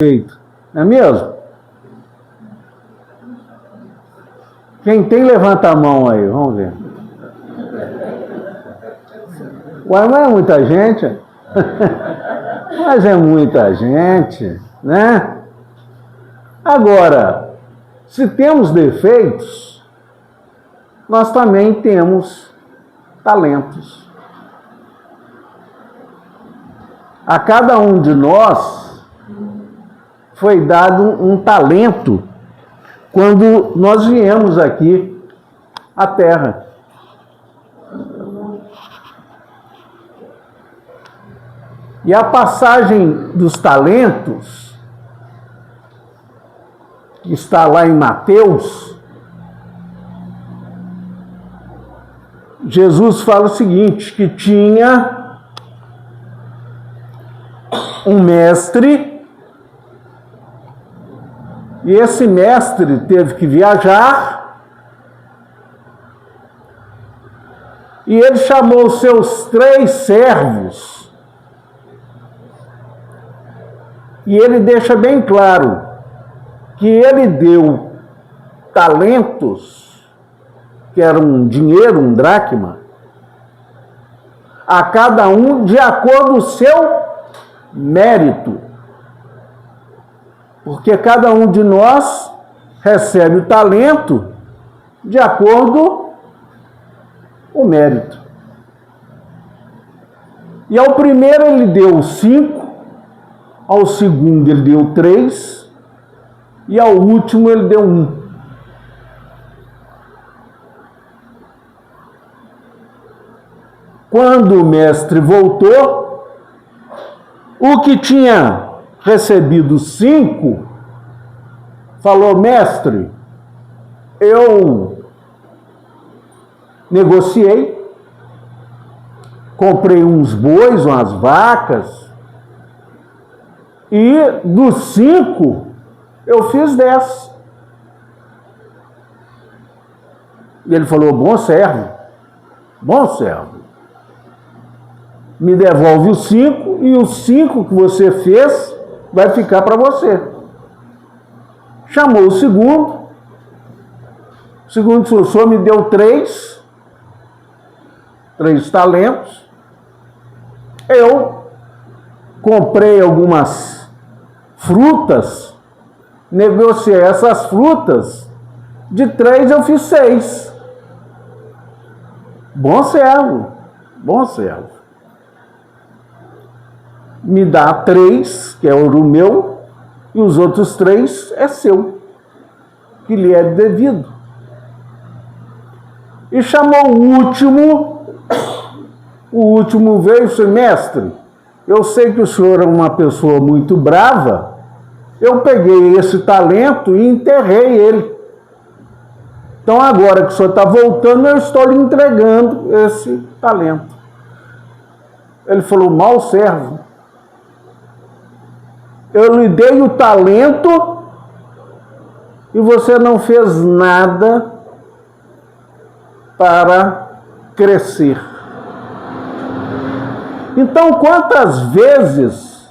Feito. Não é mesmo? Quem tem, levanta a mão aí, vamos ver. Ué, não é muita gente? Mas é muita gente, né? Agora, se temos defeitos, nós também temos talentos. A cada um de nós foi dado um talento quando nós viemos aqui à Terra. E a passagem dos talentos, que está lá em Mateus, Jesus fala o seguinte, que tinha um mestre, e esse mestre teve que viajar, e ele chamou os seus 3 servos, e ele deixa bem claro que ele deu talentos, que era um dinheiro, um dracma, a cada um de acordo com o seu mérito. Porque cada um de nós recebe o talento de acordo com o mérito. E ao primeiro ele deu 5, ao segundo ele deu 3, e ao último ele deu 1. Quando o mestre voltou, o que tinha recebido 5, falou: mestre, eu negociei, comprei uns bois, umas vacas, e dos 5, eu fiz 10. E ele falou: bom servo, me devolve os 5, e os 5 que você fez vai ficar para você. Chamou o segundo disse: o senhor me deu 3 talentos, eu comprei algumas frutas, negociei essas frutas, de 3 eu fiz 6. Bom servo. Me dá 3, que é o meu, e os outros 3 é seu, que lhe é devido. E chamou o último veio e disse: mestre, eu sei que o senhor é uma pessoa muito brava, eu peguei esse talento e enterrei ele. Então agora que o senhor está voltando, eu estou lhe entregando esse talento. Ele falou: mau servo, eu lhe dei o talento e você não fez nada para crescer. Então, quantas vezes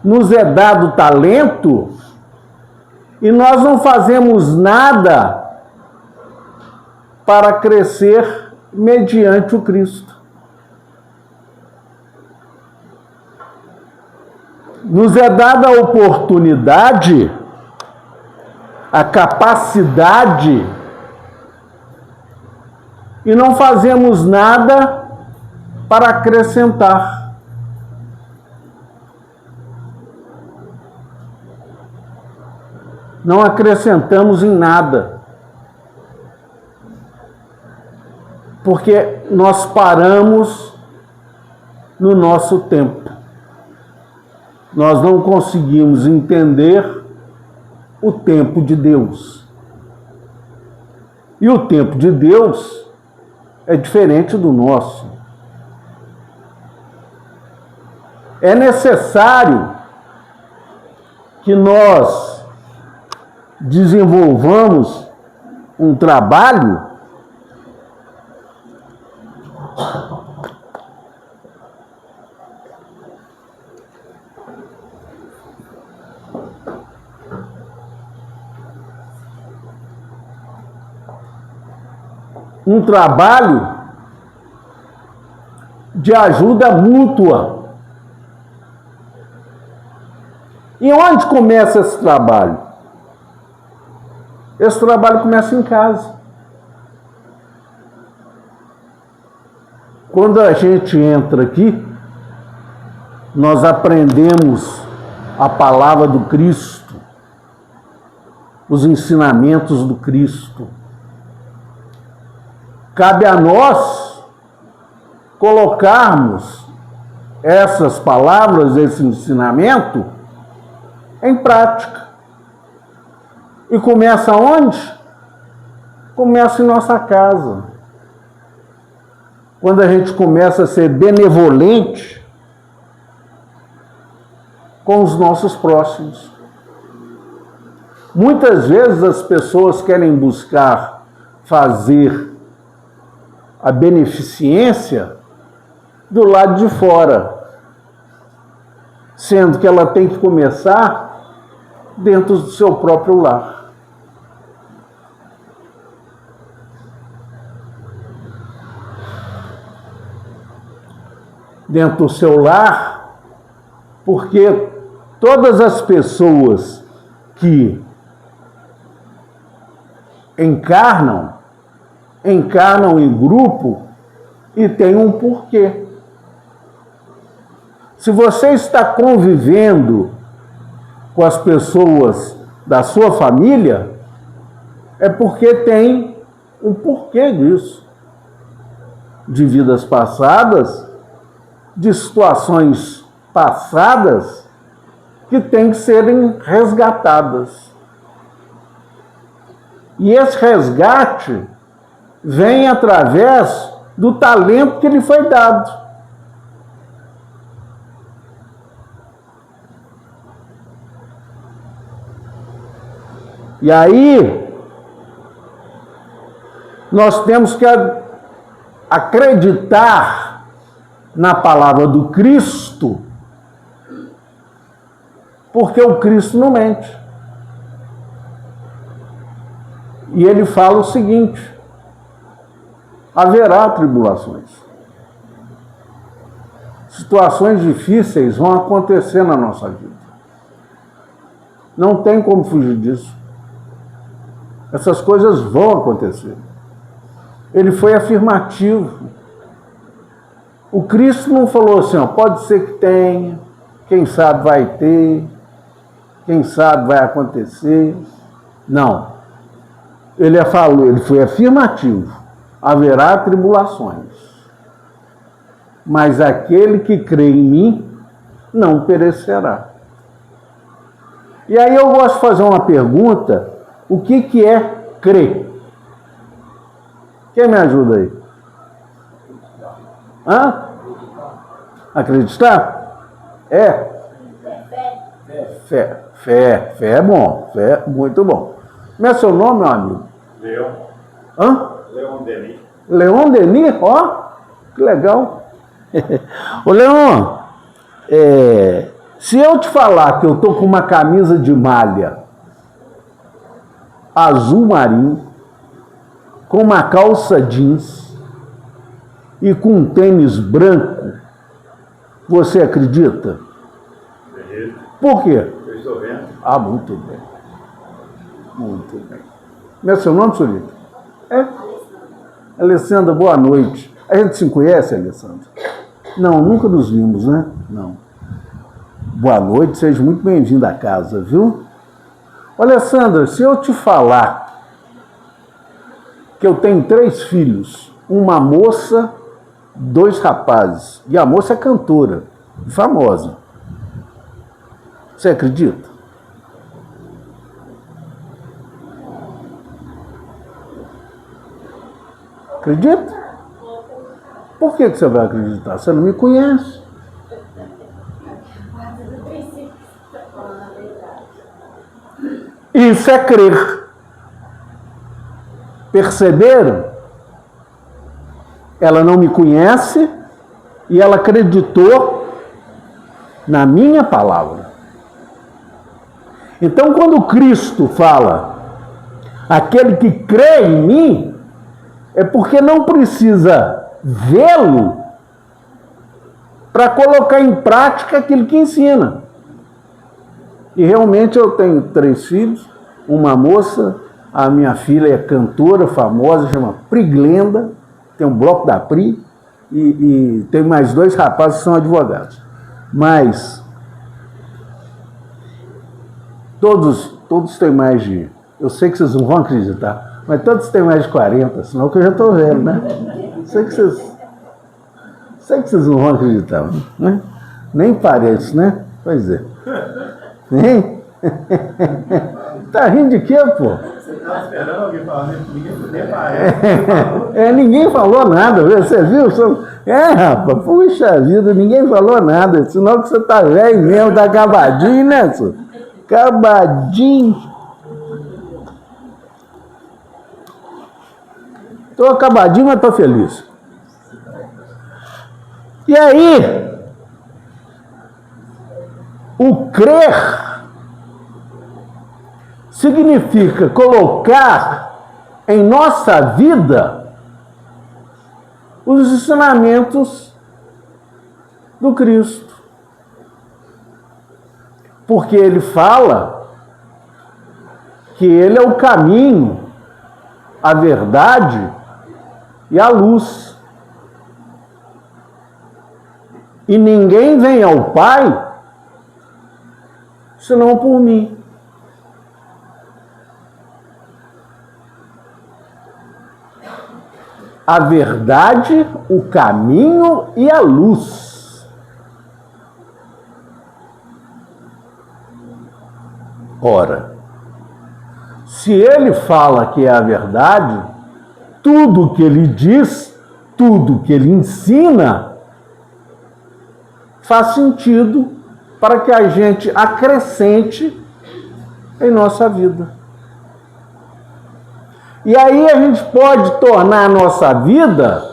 nos é dado talento e nós não fazemos nada para crescer mediante o Cristo? Nos é dada a oportunidade, a capacidade, e não fazemos nada para acrescentar. Não acrescentamos em nada, porque nós paramos no nosso tempo. Nós não conseguimos entender o tempo de Deus. E o tempo de Deus é diferente do nosso. É necessário que nós desenvolvamos um trabalho um trabalho de ajuda mútua. E onde começa esse trabalho? Esse trabalho começa em casa. Quando a gente entra aqui, nós aprendemos a palavra do Cristo, os ensinamentos do Cristo. Cabe a nós colocarmos essas palavras, esse ensinamento, em prática. E começa onde? Começa em nossa casa. Quando a gente começa a ser benevolente com os nossos próximos. Muitas vezes as pessoas querem buscar fazer a beneficência do lado de fora, sendo que ela tem que começar dentro do seu próprio lar. Dentro do seu lar, porque todas as pessoas que encarnam em grupo e tem um porquê. Se você está convivendo com as pessoas da sua família, é porque tem um porquê disso. De vidas passadas, de situações passadas que têm que serem resgatadas. E esse resgate vem através do talento que lhe foi dado. E aí, nós temos que acreditar na palavra do Cristo, porque o Cristo não mente. E ele fala o seguinte: haverá tribulações. Situações difíceis vão acontecer na nossa vida. Não tem como fugir disso. Essas coisas vão acontecer. Ele foi afirmativo. O Cristo não falou assim, ó, pode ser que tenha, quem sabe vai ter, quem sabe vai acontecer. Não. Ele falou, ele foi afirmativo. Haverá tribulações. Mas aquele que crê em mim não perecerá. E aí eu gosto de fazer uma pergunta: o que é crer? Quem me ajuda aí? Hã? Acreditar? É? Fé. Fé é bom. Fé é muito bom. Como é seu nome, meu amigo? Leon. Hã? Leon Denis. Leon Denis? Ó, que legal. Ô, Leon, se eu te falar que eu tô com uma camisa de malha azul marinho, com uma calça jeans e com um tênis branco, você acredita? Acredito. Por quê? Eu estou vendo. Ah, muito bem. Muito bem. Como é seu nome, senhorita? É? Alessandra, boa noite. A gente se conhece, Alessandra? Não, nunca nos vimos, né? Não. Boa noite, seja muito bem-vinda à casa, viu? Alessandra, se eu te falar que eu tenho 3 filhos, uma moça, 2 rapazes, e a moça é cantora, famosa, você acredita? Acredita? Por que você vai acreditar? Você não me conhece. Isso é crer. Perceberam? Ela não me conhece e ela acreditou na minha palavra. Então, quando Cristo fala, aquele que crê em mim, é porque não precisa vê-lo para colocar em prática aquilo que ensina. E realmente eu tenho 3 filhos, uma moça, a minha filha é cantora famosa, chama Pri Glenda, tem um bloco da Pri, e tem mais 2 rapazes que são advogados. Mas todos têm mais de... Eu sei que vocês não vão acreditar, mas todos têm mais de 40, senão que eu já estou velho, né? Sei que vocês não vão acreditar, né? Nem parece, né? Pois é. Hein? Tá rindo de quê, pô? Você estava esperando alguém falar, ninguém parece. Ninguém falou nada, você viu? Rapaz, puxa vida, ninguém falou nada, senão que você tá velho mesmo, tá acabadinho, né, senhor? Acabadinho. Tô acabadinho, mas tô feliz. E aí, o crer significa colocar em nossa vida os ensinamentos do Cristo. Porque ele fala que ele é o caminho, a verdade e a luz. E ninguém vem ao Pai senão por mim. A verdade, o caminho e a luz. Ora, se ele fala que é a verdade, tudo que ele diz, tudo que ele ensina, faz sentido para que a gente acrescente em nossa vida. E aí a gente pode tornar a nossa vida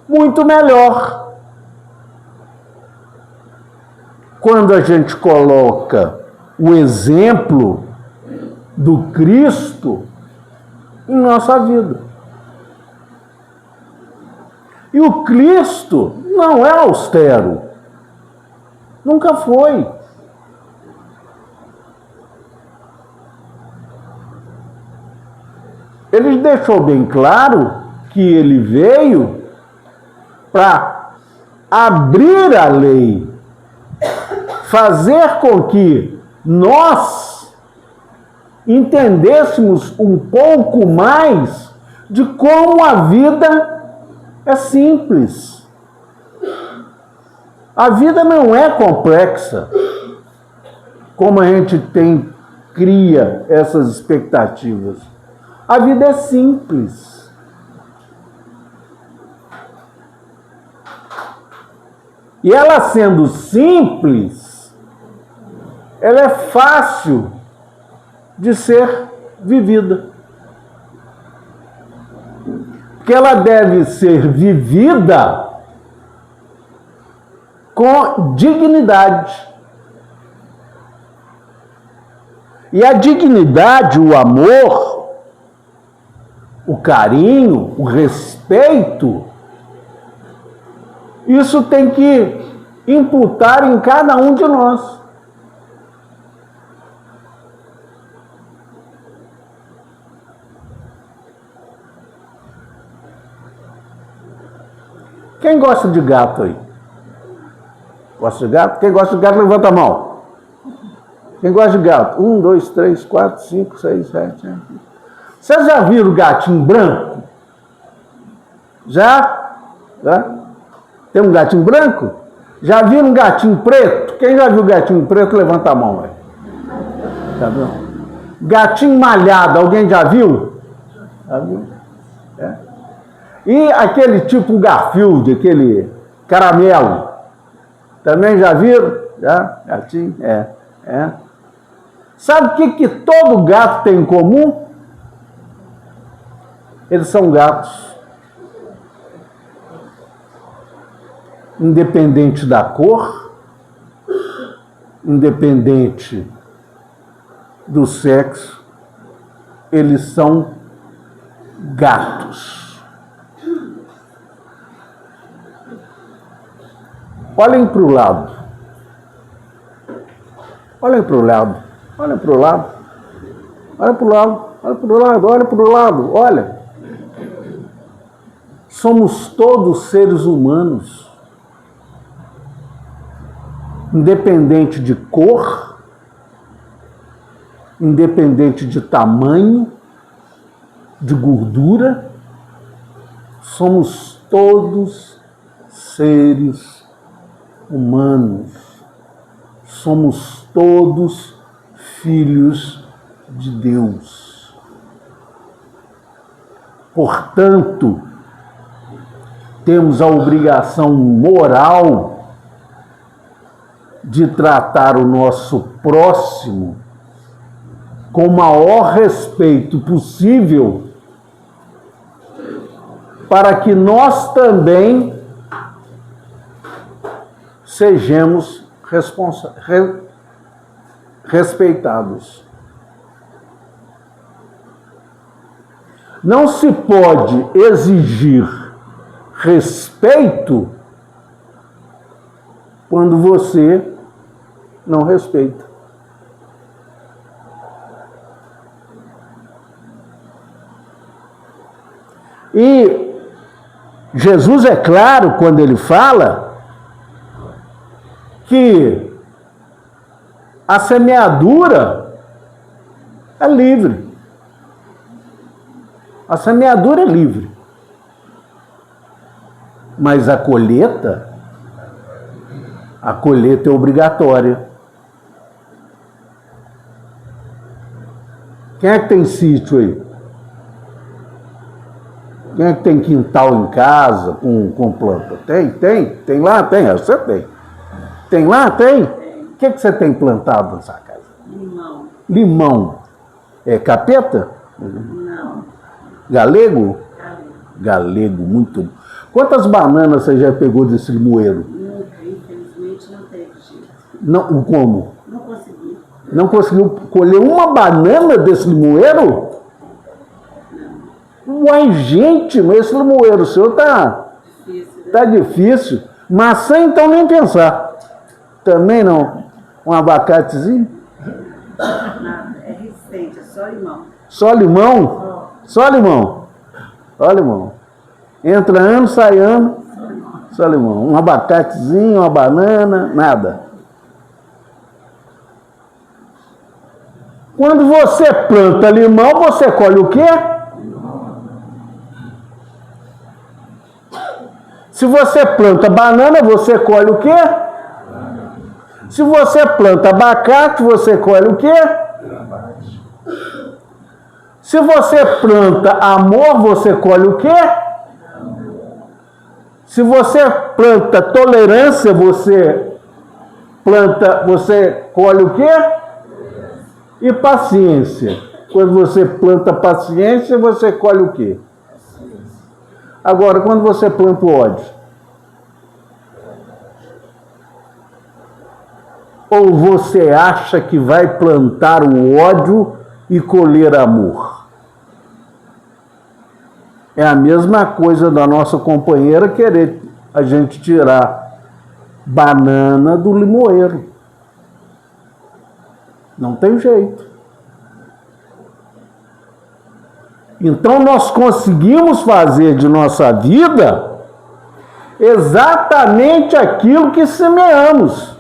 muito melhor. Quando a gente coloca o exemplo do Cristo em nossa vida. E o Cristo não é austero. Nunca foi. Ele deixou bem claro que ele veio para abrir a lei, fazer com que nós entendêssemos um pouco mais de como a vida é simples. A vida não é complexa, como a gente cria essas expectativas. A vida é simples. E ela sendo simples, ela é fácil de ser vivida. Porque ela deve ser vivida com dignidade. E a dignidade, o amor, o carinho, o respeito, isso tem que imputar em cada um de nós. Quem gosta de gato aí? Gosta de gato? Quem gosta de gato, levanta a mão. Quem gosta de gato? 1, 2, 3, 4, 5, 6, 7, 8. Vocês já viram gatinho branco? Já? Tem um gatinho branco? Já viram um gatinho preto? Quem já viu gatinho preto, levanta a mão. Tá vendo? Gatinho malhado, alguém já viu? Já viu? É. E aquele tipo Garfield, aquele caramelo, também já viram? Já? Gatinho? É. Sabe o que todo gato tem em comum? Eles são gatos. Independente da cor, independente do sexo, eles são gatos. Olhem para o lado. Olhem para o lado. Olhem para o lado. Olha para o lado. Olha para o lado. Olha para o lado. Olha. Somos todos seres humanos. Independente de cor, independente de tamanho, de gordura, somos todos seres humanos. Somos todos filhos de Deus. Portanto, temos a obrigação moral de tratar o nosso próximo com o maior respeito possível, para que nós também sejamos respeitados. Não se pode exigir respeito quando você não respeita. E Jesus é claro quando ele fala que a semeadura é livre. A semeadura é livre. Mas a colheita é obrigatória. Quem é que tem sítio aí? Quem é que tem quintal em casa com planta? Tem lá? Tem, você tem. Tem lá? Tem? O que você tem plantado nessa casa? Limão. Limão. É capeta? Não. Galego? Galego, muito. Quantas bananas você já pegou desse limoeiro? Nunca, infelizmente não teve jeito. Não, como? Não consegui. Não conseguiu colher uma banana desse limoeiro? Uai, gente, mas esse limoeiro seu tá Difícil, né? tá difícil. Maçã, então, nem pensar. Também não. Um abacatezinho? Nada, é resistente, é só limão. Só limão? Só limão. Só limão. Entra ano, sai ano. Só limão. Um abacatezinho, uma banana, nada. Quando você planta limão, você colhe o quê? Se você planta banana, você colhe o quê? Se você planta abacate, você colhe o quê? Se você planta amor, você colhe o quê? Se você planta tolerância, você colhe o quê? E paciência. Quando você planta paciência, você colhe o quê? Agora, quando você planta o ódio, ou você acha que vai plantar o ódio e colher amor? É a mesma coisa da nossa companheira querer a gente tirar banana do limoeiro. Não tem jeito. Então nós conseguimos fazer de nossa vida exatamente aquilo que semeamos.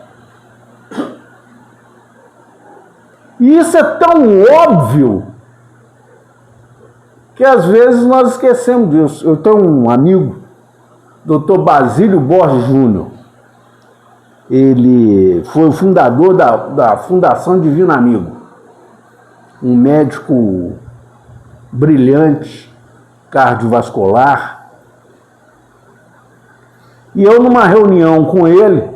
E isso é tão óbvio que às vezes nós esquecemos disso. Eu tenho um amigo, Dr. Basílio Borges Júnior. Ele foi o fundador da Fundação Divino Amigo. Um médico brilhante, cardiovascular. E eu, numa reunião com ele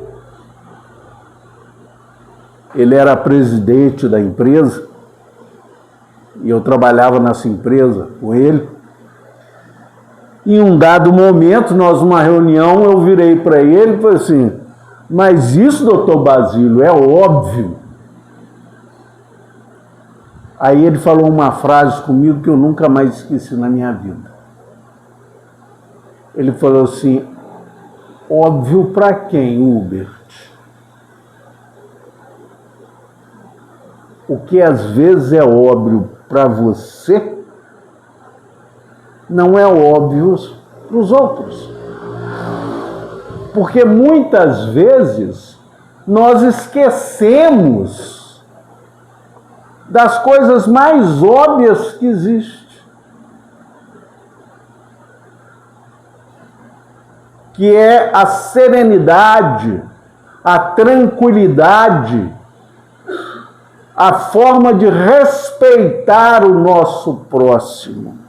era presidente da empresa, e eu trabalhava nessa empresa com ele. Em um dado momento, nós numa reunião, eu virei para ele e falei assim: mas isso, doutor Basílio, é óbvio. Aí ele falou uma frase comigo que eu nunca mais esqueci na minha vida. Ele falou assim: óbvio para quem, Hubert? O que às vezes é óbvio para você, não é óbvio para os outros. Porque muitas vezes nós esquecemos das coisas mais óbvias que existem. Que é a serenidade, a tranquilidade, a forma de respeitar o nosso próximo.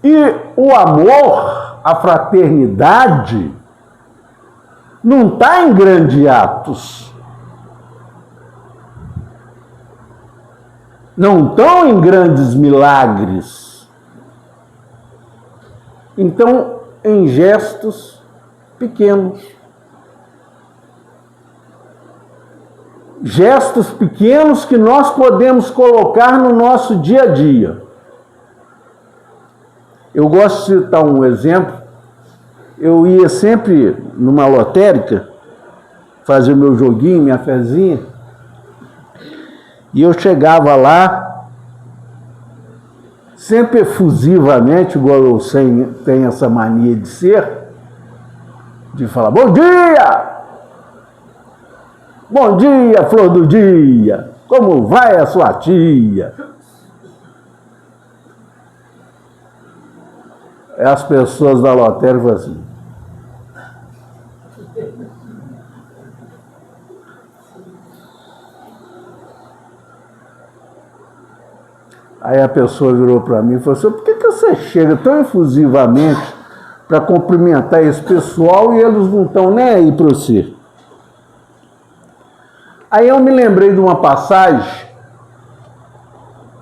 E o amor, a fraternidade, não está em grandes atos. Não estão em grandes milagres. Então, em gestos pequenos. Gestos pequenos que nós podemos colocar no nosso dia a dia. Eu gosto de citar um exemplo. Eu ia sempre numa lotérica fazer o meu joguinho, minha fezinha, e eu chegava lá, sempre efusivamente, igual eu tenho essa mania de ser, de falar, bom dia! Bom dia, flor do dia! Como vai a sua tia? As pessoas da lotérica falam assim. Aí a pessoa virou para mim e falou assim, por que você chega tão efusivamente para cumprimentar esse pessoal e eles não estão nem aí para você? Aí eu me lembrei de uma passagem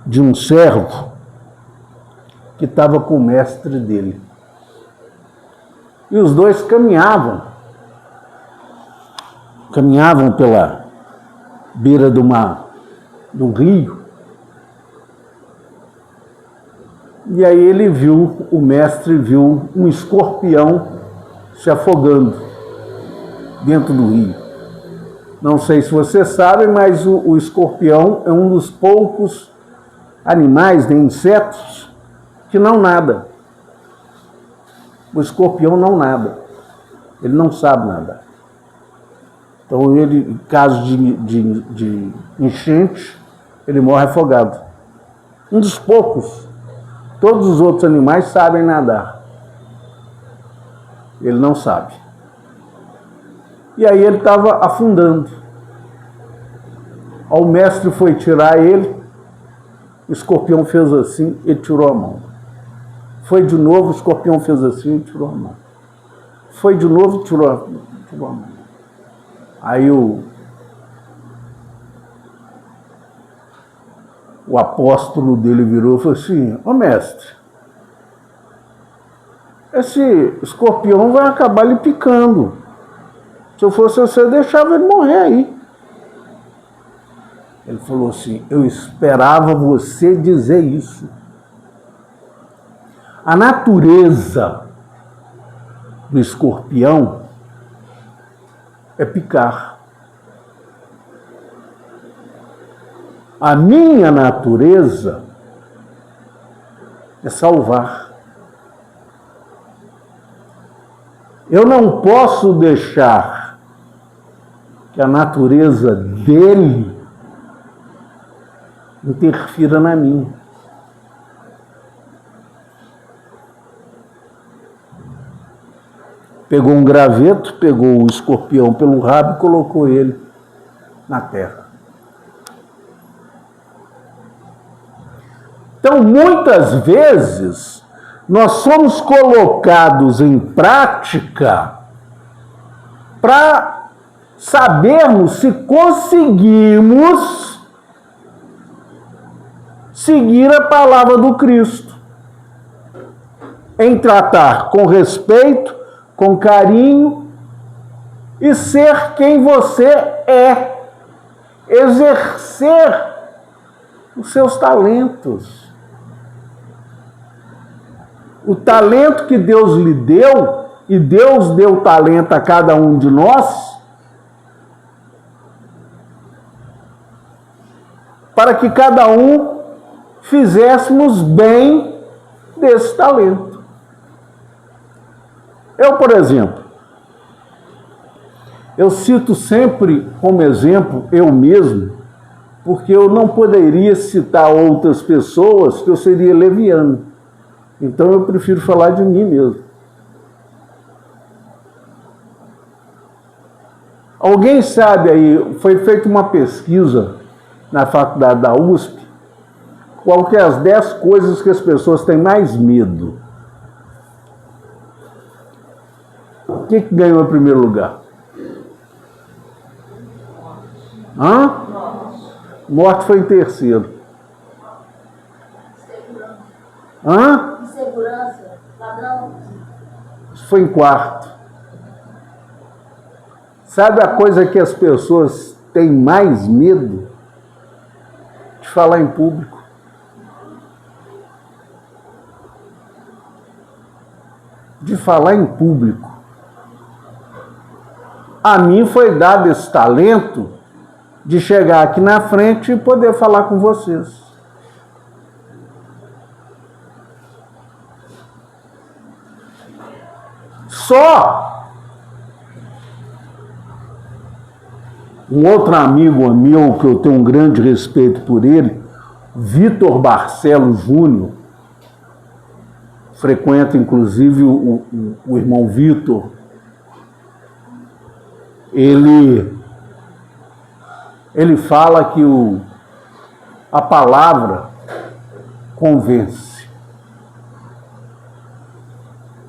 de um servo que estava com o mestre dele. E os dois caminhavam pela beira de um rio. E aí o mestre viu um escorpião se afogando dentro do rio. Não sei se você sabe, mas o escorpião é um dos poucos animais, insetos, que não nada. O escorpião não nada. Ele não sabe nadar. Então, em caso de enchente, ele morre afogado. Um dos poucos. Todos os outros animais sabem nadar. Ele não sabe. E aí ele estava afundando. O mestre foi tirar ele, o escorpião fez assim, ele tirou a mão. Foi de novo, o escorpião fez assim e tirou a mão. Foi de novo, tirou a mão. Aí o apóstolo dele virou e falou assim, ô mestre, esse escorpião vai acabar lhe picando. Se eu fosse você, deixava ele morrer aí. Ele falou assim, eu esperava você dizer isso. A natureza do escorpião é picar. A minha natureza é salvar. Eu não posso deixar que a natureza dele interfira na minha. Pegou um graveto, pegou o escorpião pelo rabo e colocou ele na terra. Então, muitas vezes, nós somos colocados em prática para sabermos se conseguimos seguir a palavra do Cristo, em tratar com respeito, com carinho e ser quem você é, exercer os seus talentos. O talento que Deus lhe deu, e Deus deu talento a cada um de nós, para que cada um fizéssemos bem desse talento. Eu, por exemplo, eu cito sempre como exemplo eu mesmo, porque eu não poderia citar outras pessoas que eu seria leviano. Então eu prefiro falar de mim mesmo. Alguém sabe aí, foi feita uma pesquisa na faculdade da USP, qual que é as 10 coisas que as pessoas têm mais medo? O que ganhou em primeiro lugar? Morte foi em terceiro. Insegurança, ladrão. Isso foi em quarto. Sabe a coisa que as pessoas têm mais medo? De falar em público. De falar em público. A mim foi dado esse talento de chegar aqui na frente e poder falar com vocês. Só um outro amigo meu, que eu tenho um grande respeito por ele, Vitor Barcelos Júnior, frequenta inclusive o irmão Vitor, ele fala que a palavra convence.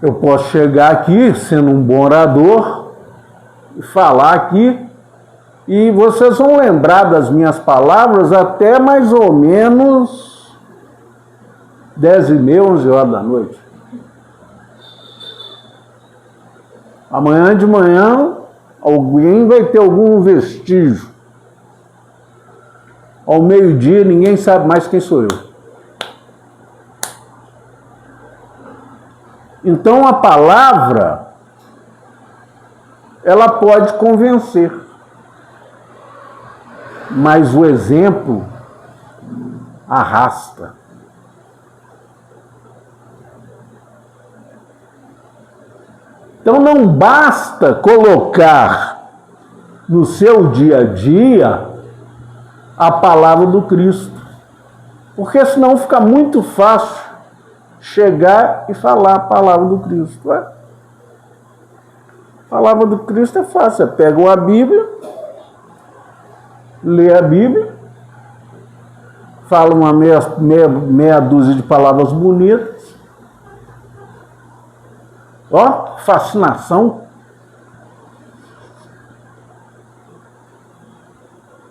Eu posso chegar aqui, sendo um bom orador, e falar aqui, e vocês vão lembrar das minhas palavras até mais ou menos 10h30, 11 horas da noite. Amanhã de manhã, alguém vai ter algum vestígio. Ao meio-dia, ninguém sabe mais quem sou eu. Então, a palavra, ela pode convencer. Mas o exemplo arrasta. Então não basta colocar no seu dia a dia a palavra do Cristo, porque senão fica muito fácil chegar e falar a palavra do Cristo. A palavra do Cristo é fácil, você pega a Bíblia, lê a Bíblia, fala uma meia dúzia de palavras bonitas. Ó, fascinação.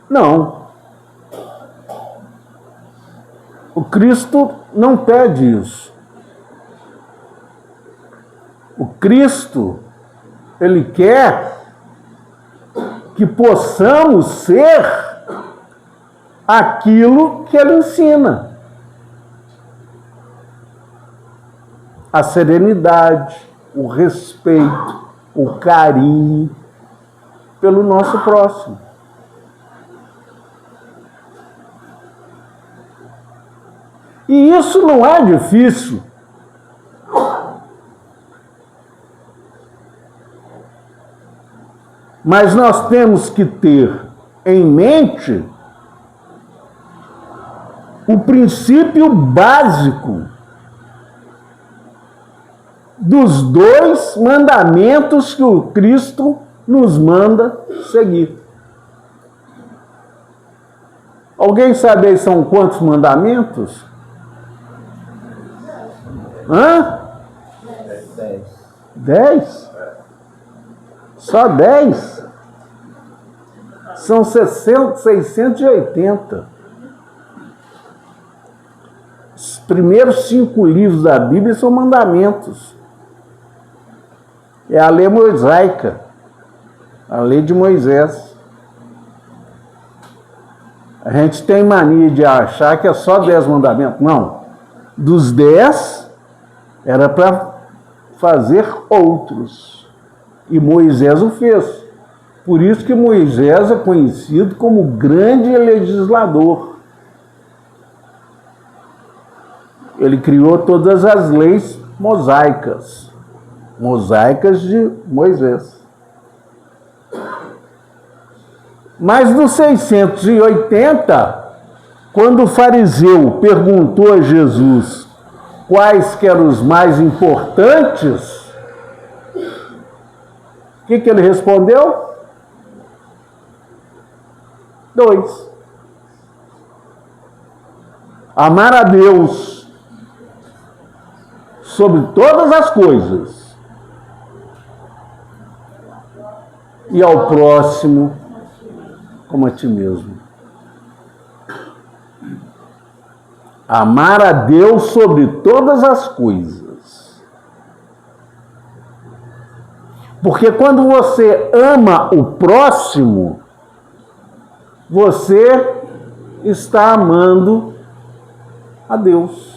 Não. O Cristo não pede isso. O Cristo, Ele quer que possamos ser aquilo que Ele ensina. A serenidade, o respeito, o carinho pelo nosso próximo. E isso não é difícil. Mas nós temos que ter em mente o princípio básico dos 2 mandamentos que o Cristo nos manda seguir. Alguém sabe aí são quantos mandamentos? 10? Só 10? São 680. Os primeiros 5 livros da Bíblia são mandamentos. É a lei mosaica, a lei de Moisés. A gente tem mania de achar que é só 10 mandamentos. Não. Dos 10, Era para fazer outros. E Moisés o fez. Por isso que Moisés é conhecido como grande legislador. Ele criou todas as leis mosaicas de Moisés. Mas no 680, quando o fariseu perguntou a Jesus quais que eram os mais importantes, o que ele respondeu? 2. Amar a Deus sobre todas as coisas e ao próximo como a ti mesmo. Amar a Deus sobre todas as coisas. Porque quando você ama o próximo, você está amando a Deus.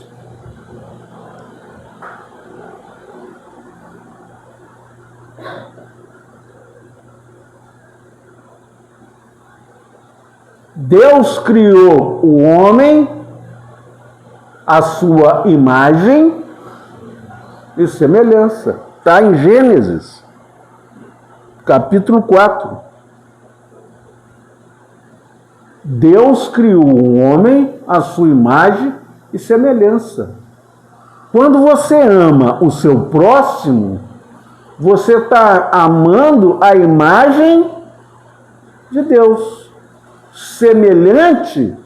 Deus criou o homem à sua imagem e semelhança. Está em Gênesis, capítulo 4. Deus criou o homem à sua imagem e semelhança. Quando você ama o seu próximo, você está amando a imagem de Deus, semelhante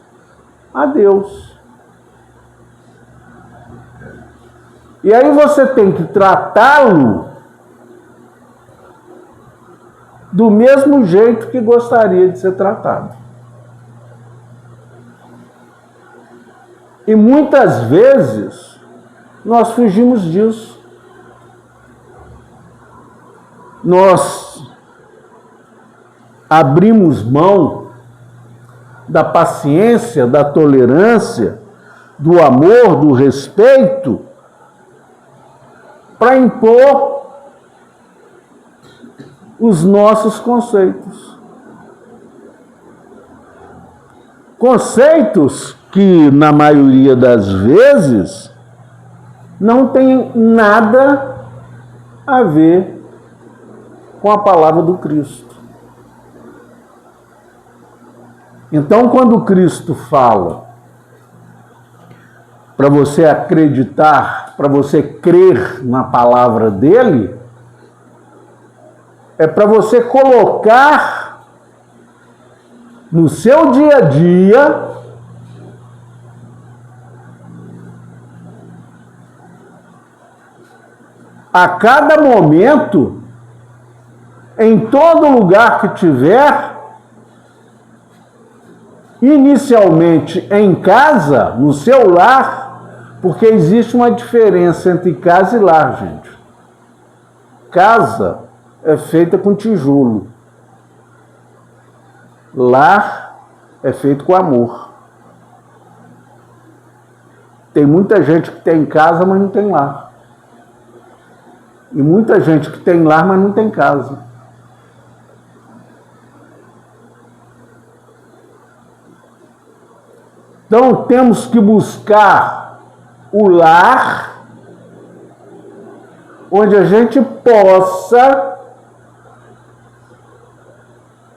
a Deus. E aí você tem que tratá-lo do mesmo jeito que gostaria de ser tratado. E muitas vezes nós fugimos disso. Nós abrimos mão da paciência, da tolerância, do amor, do respeito, para impor os nossos conceitos. Conceitos que, na maioria das vezes, não tem nada a ver com a palavra do Cristo. Então, quando Cristo fala para você acreditar, para você crer na palavra dele, é para você colocar no seu dia a dia a cada momento, em todo lugar que tiver, inicialmente em casa, no seu lar, porque existe uma diferença entre casa e lar, gente. Casa é feita com tijolo. Lar é feito com amor. Tem muita gente que tem casa, mas não tem lar. E muita gente que tem lar, mas não tem casa. Então, temos que buscar o lar onde a gente possa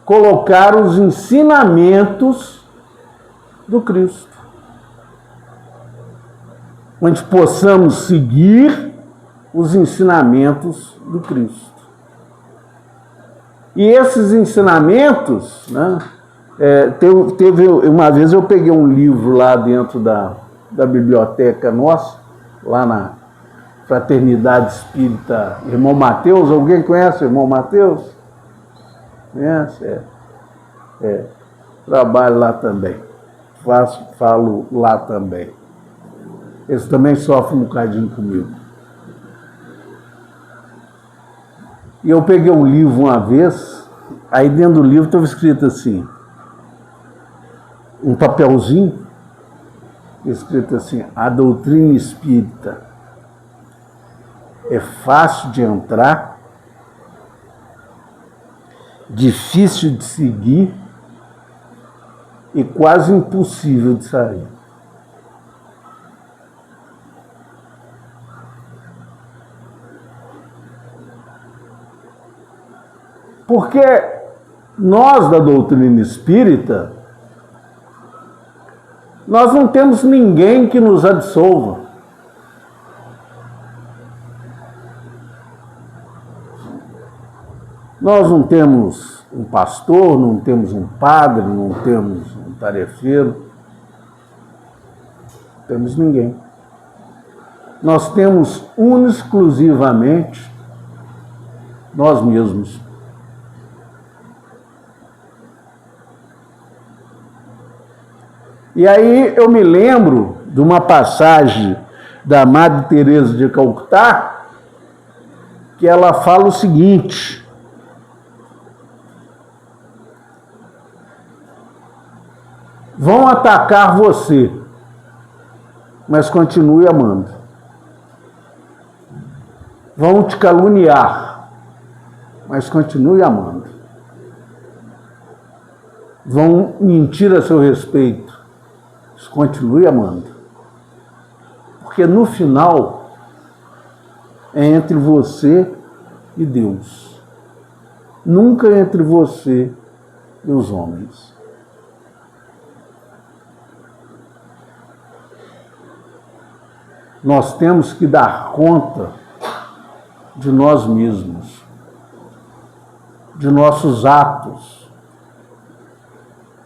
colocar os ensinamentos do Cristo. Onde possamos seguir os ensinamentos do Cristo. E esses ensinamentos, né? Teve uma vez eu peguei um livro lá dentro da biblioteca nossa, lá na Fraternidade Espírita Irmão Mateus. Alguém conhece o Irmão Mateus? Conhece? Trabalho lá também. Falo lá também. Eles também sofrem um bocadinho comigo. E eu peguei um livro uma vez, aí dentro do livro estava escrito assim, um papelzinho, escrito assim, a doutrina espírita. é fácil de entrar, difícil de seguir e quase impossível de sair. Porque nós da doutrina espírita, nós não temos ninguém que nos absolva. Nós não temos um pastor, não temos um padre, não temos um tarefeiro, não temos ninguém. Nós temos exclusivamente nós mesmos. E aí eu me lembro de uma passagem da Madre Teresa de Calcutá, que ela fala o seguinte: vão atacar você, mas continue amando. Vão te caluniar, mas continue amando. Vão mentir a seu respeito, mas continue amando. Porque no final é entre você e Deus. Nunca entre você e os homens. Nós temos que dar conta de nós mesmos, de nossos atos,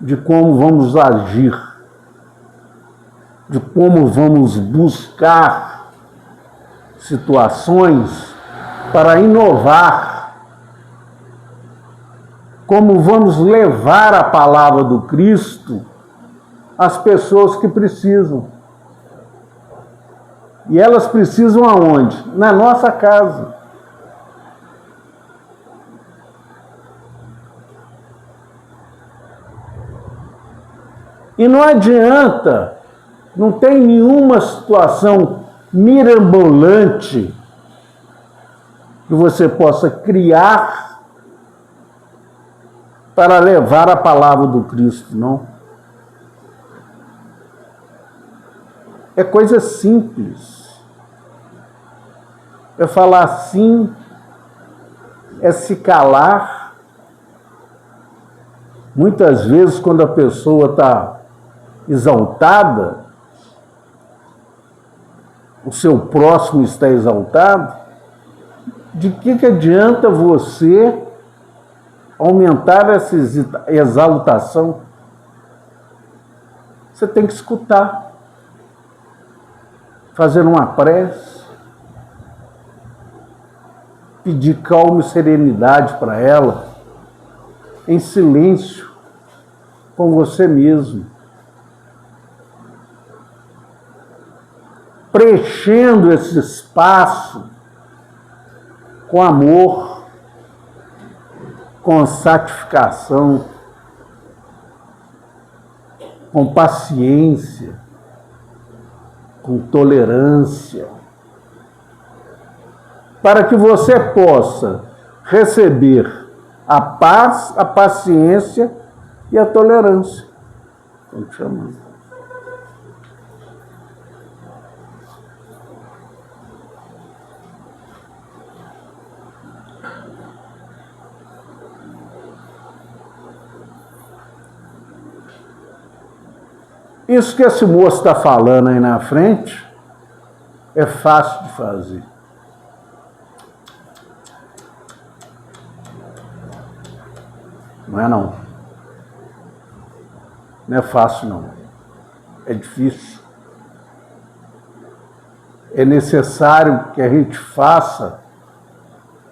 de como vamos agir, de como vamos buscar situações para inovar, como vamos levar a palavra do Cristo às pessoas que precisam. E elas precisam aonde? Na nossa casa. E não adianta, não tem nenhuma situação mirabolante que você possa criar para levar a palavra do Cristo, não. É coisa simples. É falar sim, é se calar. Muitas vezes, quando a pessoa está exaltada, o seu próximo está exaltado, de que adianta você aumentar essa exaltação? Você tem que escutar, fazer uma prece, pedir calma e serenidade para ela, em silêncio, com você mesmo, preenchendo esse espaço com amor, com satisfação, com paciência, com tolerância, para que você possa receber a paz, a paciência e a tolerância. Estou te chamando. Isso que esse moço está falando aí na frente é fácil de fazer. Não é não. Não é fácil não. É difícil. É necessário que a gente faça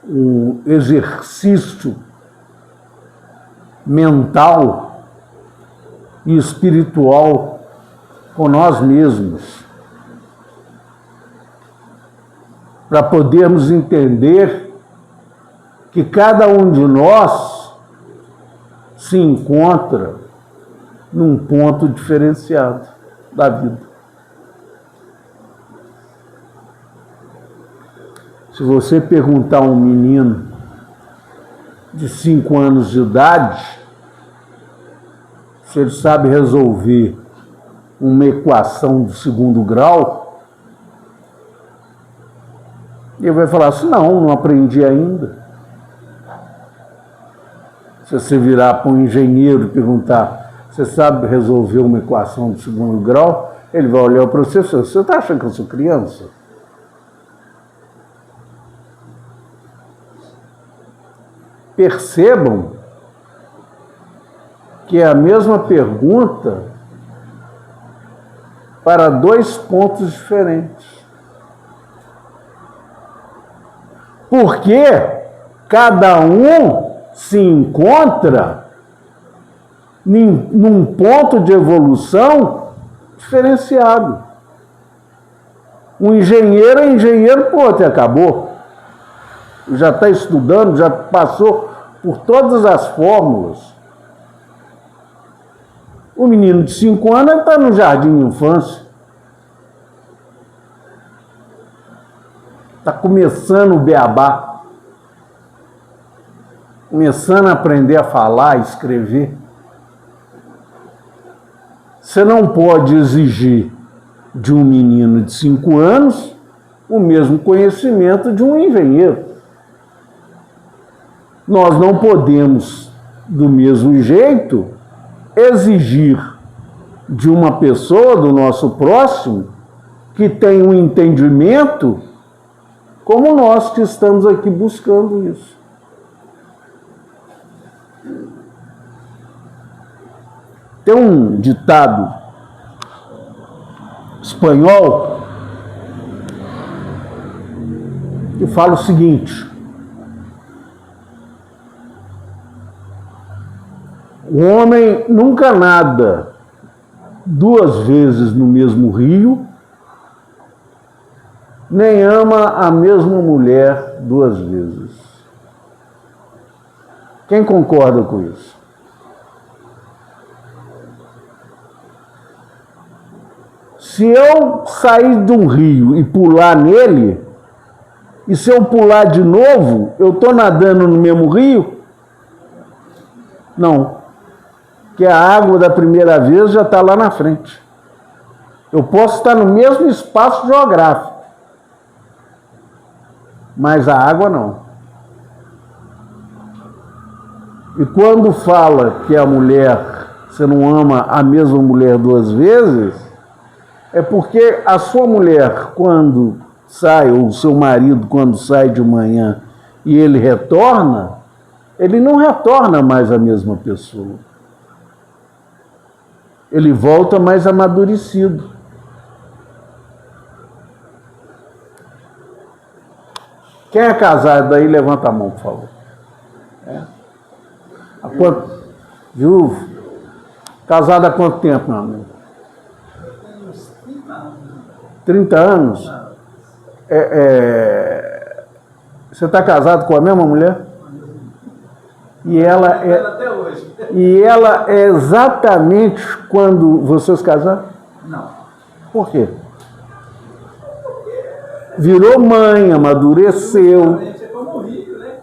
um exercício mental e espiritual com nós mesmos, para podermos entender que cada um de nós se encontra num ponto diferenciado da vida. Se você perguntar a um menino de 5 anos de idade se ele sabe resolver uma equação do segundo grau, ele vai falar assim, não aprendi ainda. Se você virar para um engenheiro e perguntar, você sabe resolver uma equação do segundo grau? Ele vai olhar para você e falar, você está achando que eu sou criança? Percebam que é a mesma pergunta para 2 pontos diferentes. Porque cada um se encontra num ponto de evolução diferenciado. Um engenheiro é engenheiro, pô, até acabou. Já está estudando, já passou por todas as fórmulas. O menino de 5 anos está no jardim de infância. Está começando o beabá. Começando a aprender a falar, a escrever. Você não pode exigir de um menino de 5 anos o mesmo conhecimento de um engenheiro. Nós não podemos, do mesmo jeito, exigir de uma pessoa, do nosso próximo, que tem um entendimento como nós que estamos aqui buscando isso. Tem um ditado espanhol que fala o seguinte: o homem nunca nada 2 vezes no mesmo rio, nem ama a mesma mulher 2 vezes. Quem concorda com isso? Se eu sair de um rio e pular nele, e se eu pular de novo, eu estou nadando no mesmo rio? Não. Porque a água da primeira vez já está lá na frente. Eu posso estar no mesmo espaço geográfico, mas a água não. E quando fala que a mulher, você não ama a mesma mulher 2 vezes, é porque a sua mulher, quando sai, ou o seu marido, quando sai de manhã e ele retorna, ele não retorna mais a mesma pessoa. Ele volta mais amadurecido. Quem é casado aí, levanta a mão, por favor. Há quanto? Viu? Casado há quanto tempo, meu amigo? 30 anos? Você está casado com a mesma mulher? E ela é exatamente quando vocês casaram? Não. Por quê? Virou mãe, amadureceu. É como o rio, né?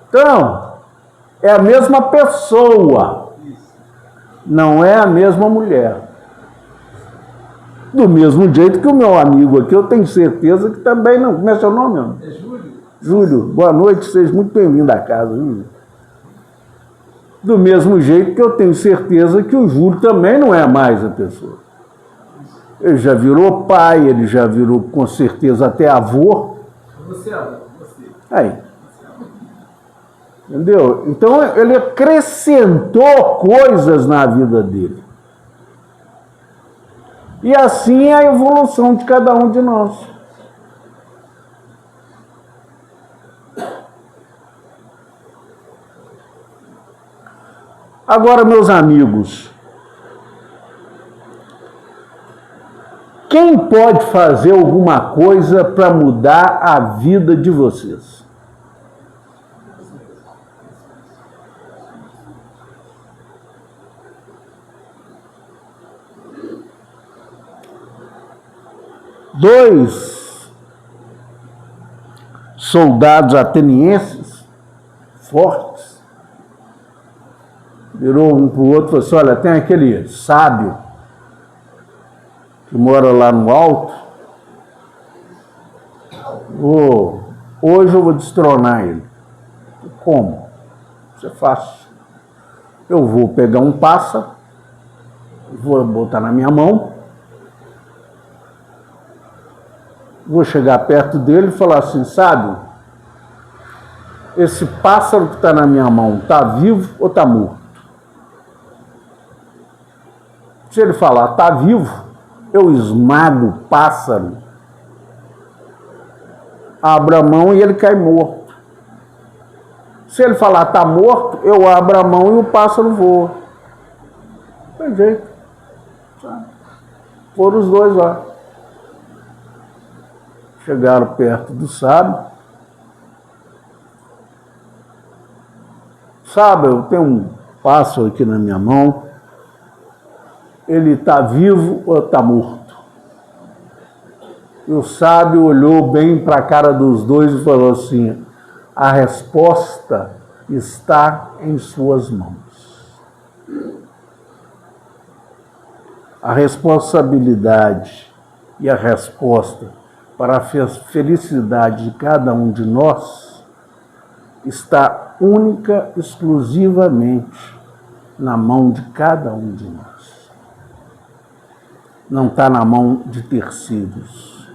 Então, é a mesma pessoa. Não é a mesma mulher. Do mesmo jeito que o meu amigo aqui, eu tenho certeza que também não. Como é seu nome, meu? É Júlio? Júlio, boa noite, seja muito bem-vindo à casa. Júlio. Do mesmo jeito que eu tenho certeza que o Júlio também não é mais a pessoa. Ele já virou pai, ele já virou com certeza até avô. Você, você. Aí. Entendeu? Então ele acrescentou coisas na vida dele. E assim é a evolução de cada um de nós. Agora, meus amigos, quem pode fazer alguma coisa para mudar a vida de vocês? soldados atenienses, fortes, virou um para o outro e falou assim, olha, tem aquele sábio que mora lá no alto, hoje eu vou destronar ele. Como? Isso é fácil. Eu vou pegar um pássaro, vou botar na minha mão, vou chegar perto dele e falar assim, sábio, esse pássaro que está na minha mão está vivo ou está morto? Se ele falar está vivo, eu esmago o pássaro, abro a mão e ele cai morto. Se ele falar está morto, eu abro a mão e o pássaro voa. Tem jeito. Foram os dois lá. Chegaram perto do sábio. Sábio, eu tenho um pássaro aqui na minha mão. Ele está vivo ou está morto? E o sábio olhou bem para a cara dos dois e falou assim, a resposta está em suas mãos. A responsabilidade e a resposta para a felicidade de cada um de nós está única, exclusivamente na mão de cada um de nós. Não está na mão de terceiros.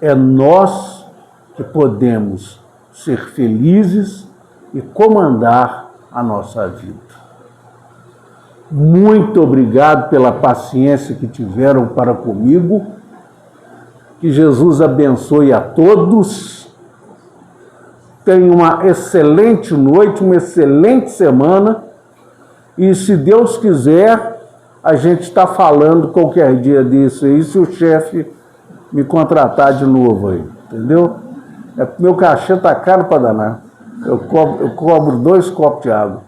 É nós que podemos ser felizes e comandar a nossa vida. Muito obrigado pela paciência que tiveram para comigo. Que Jesus abençoe a todos. Tenha uma excelente noite, uma excelente semana. E se Deus quiser, a gente está falando qualquer dia disso aí, se o chefe me contratar de novo aí, entendeu? Meu cachê está caro para danar. Eu cobro 2 copos de água.